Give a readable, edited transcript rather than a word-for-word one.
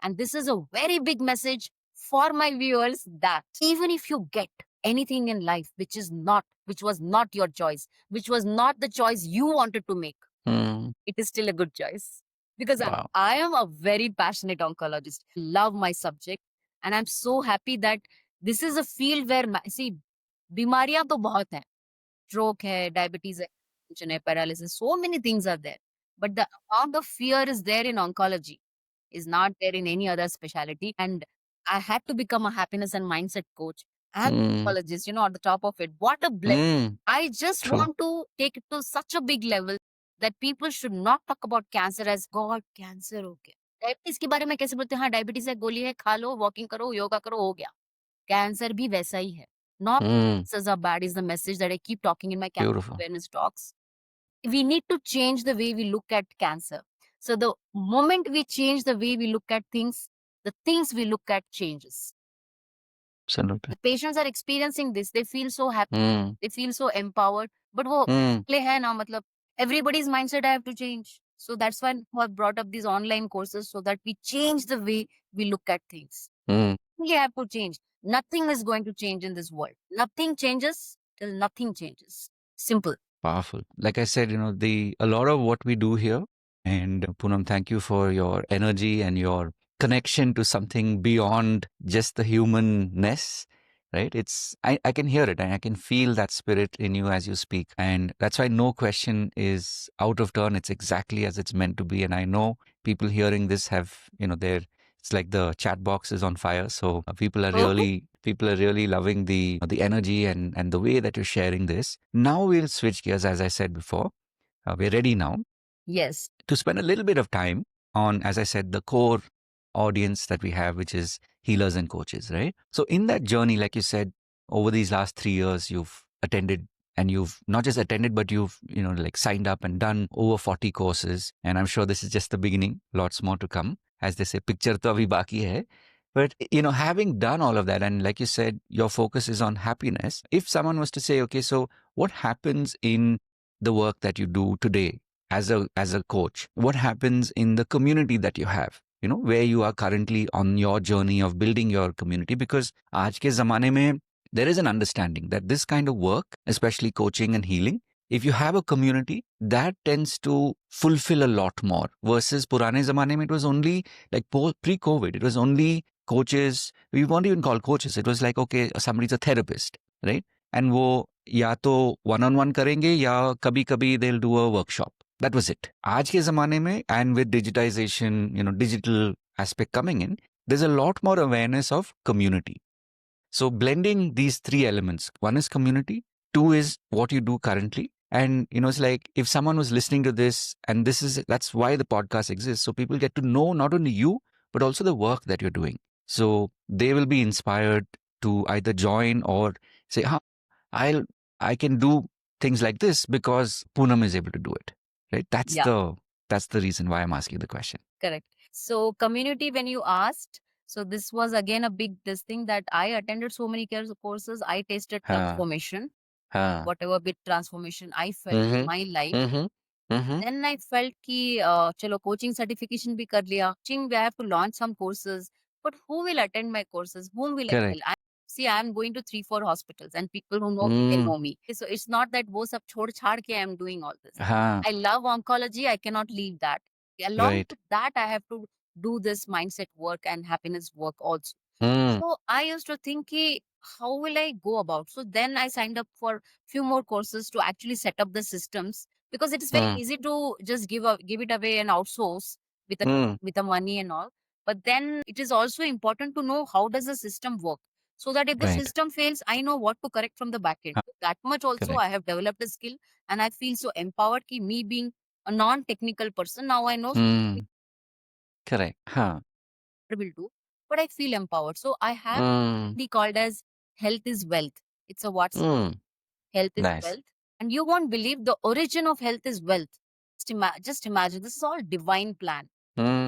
And this is a very big message for my viewers that even if you get anything in life which was not your choice, which was not the choice you wanted to make, Hmm. it is still a good choice. Because Wow. I am a very passionate oncologist, love my subject, and I'm so happy that this is a field where, see, बीमारियां तो बहुत हैं, stroke hai, diabetes hai, hypertension hai, paralysis, so many things are there. But the amount of fear is there in oncology, is not there in any other specialty. And I had to become a happiness and mindset coach and Hmm. oncologist, on the top of it. What a blessing. Hmm. I just True. want to take it to such a big level that people should not talk about cancer as God, cancer हो गया. Diabetes के बारे में कैसे बोलते हैं? हाँ, diabetes है, गोली है, खा लो, वॉकिंग करो, योगा करो, हो गया. Cancer भी वैसा ही है. Not Hmm. cancers are bad is the message that I keep talking in my cancer Beautiful. awareness talks. We need to change the way we look at cancer. So the moment we change the way we look at things, the things we look at changes. Absolutely. The patients are experiencing this. They feel so happy. Hmm. They feel so empowered. But वो Hmm. ले है ना, मतलब everybody's mindset I have to change. So that's why I brought up these online courses so that we change the way we look at things. Hmm. We have to change. Nothing is going to change in this world. Nothing changes till nothing changes. Simple. Powerful. Like I said, a lot of what we do here, and Poonam, thank you for your energy and your connection to something beyond just the humanness, right? I can hear it and I can feel that spirit in you as you speak. And that's why no question is out of turn. It's exactly as it's meant to be. And I know people hearing this have, it's like the chat box is on fire. So people are really loving the energy and the way that you're sharing this. Now we'll switch gears, as I said before. We're ready now Yes. to spend a little bit of time on, as I said, the core audience that we have, which is healers and coaches, right? So in that journey, like you said, over these last 3 years, you've attended and you've not just attended, but you've, like signed up and done over 40 courses. And I'm sure this is just the beginning, lots more to come. As they say, picture to abhi baki hai. But, having done all of that, and like you said, your focus is on happiness. If someone was to say, okay, so what happens in the work that you do today as a coach? What happens in the community that you have? Where you are currently on your journey of building your community, because aaj ke zamane mein there is an understanding that this kind of work, especially coaching and healing, if you have a community, that tends to fulfill a lot more versus purane zamane mein it was only like pre-COVID, it was only coaches. We won't even call coaches. It was like, okay, somebody's a therapist, right? And वो या तो one on one करेंगे या कभी कभी they'll do a workshop. That was it. आज के ज़माने में, and with digitization, digital aspect coming in, there's a lot more awareness of community. So blending these three elements, one is community, two is what you do currently. And, it's like if someone was listening to this, and that's why the podcast exists. So people get to know not only you, but also the work that you're doing. So they will be inspired to either join or say, I'll, I can do things like this because Poonam is able to do it. Right? Yeah. That's the reason why I'm asking the question. Correct. So community, when you asked, so this was again a big this thing that I attended so many courses. I tasted हाँ, transformation, हाँ, whatever bit transformation I felt in mm-hmm, my life. mm-hmm, mm-hmm, Then I felt कि चलो coaching certification भी कर लिया. Coaching, we have to launch some courses. But who will attend my courses? Whom will I correct. tell? See, I'm going to 3-4 hospitals and people who know me, they Mm, know me. So it's not that वो सब छोड़ छाड़ के I'm doing all this. हाँ, I love oncology. I cannot leave that. Along right. with that, I have to do this mindset work and happiness work also. Mm, So I used to think, कि how will I go about? So then I signed up for few more courses to actually set up the systems, because it is very mm, easy to just give it away and outsource mm, with the money and all. But then it is also important to know how does the system work, so that if the right. system fails, I know what to correct from the back end. Huh, That much also correct. I have developed a skill, and I feel so empowered. Ki me being a non-technical person, now I know Mm, correct. Huh. will do, but I feel empowered. So I have Mm, the called as Health is Wealth. It's a WhatsApp. mm, Health is nice. wealth. And you won't believe the origin of health is wealth. Just imagine, this is all divine plan. Mm,